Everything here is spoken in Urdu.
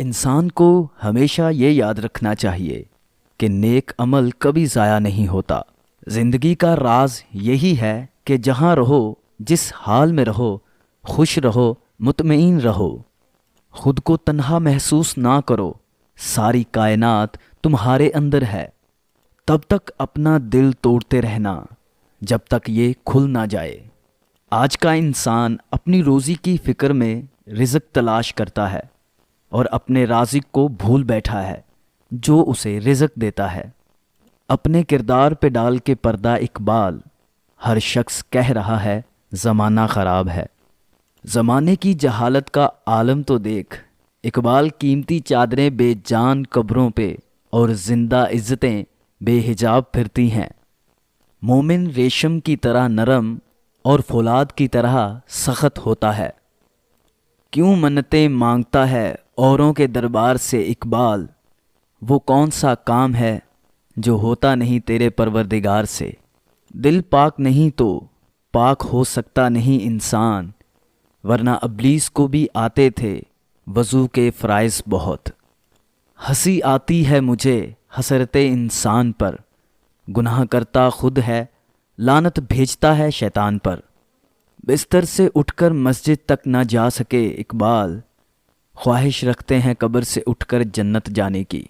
انسان کو ہمیشہ یہ یاد رکھنا چاہیے کہ نیک عمل کبھی ضائع نہیں ہوتا۔ زندگی کا راز یہی ہے کہ جہاں رہو، جس حال میں رہو، خوش رہو، مطمئن رہو۔ خود کو تنہا محسوس نہ کرو، ساری کائنات تمہارے اندر ہے۔ تب تک اپنا دل توڑتے رہنا جب تک یہ کھل نہ جائے۔ آج کا انسان اپنی روزی کی فکر میں رزق تلاش کرتا ہے اور اپنے رازق کو بھول بیٹھا ہے جو اسے رزق دیتا ہے۔ اپنے کردار پہ ڈال کے پردہ اقبال، ہر شخص کہہ رہا ہے زمانہ خراب ہے۔ زمانے کی جہالت کا عالم تو دیکھ، اقبال قیمتی چادریں بے جان قبروں پہ اور زندہ عزتیں بے حجاب پھرتی ہیں۔ مومن ریشم کی طرح نرم اور فولاد کی طرح سخت ہوتا ہے۔ کیوں منتیں مانگتا ہے اوروں کے دربار سے اقبال، وہ کون سا کام ہے جو ہوتا نہیں تیرے پروردگار سے۔ دل پاک نہیں تو پاک ہو سکتا نہیں انسان، ورنہ ابلیس کو بھی آتے تھے وضو کے فرائض بہت۔ ہنسی آتی ہے مجھے حسرت انسان پر، گناہ کرتا خود ہے لعنت بھیجتا ہے شیطان پر۔ بستر سے اٹھ کر مسجد تک نہ جا سکے اقبال، خواہش رکھتے ہیں قبر سے اٹھ کر جنت جانے کی۔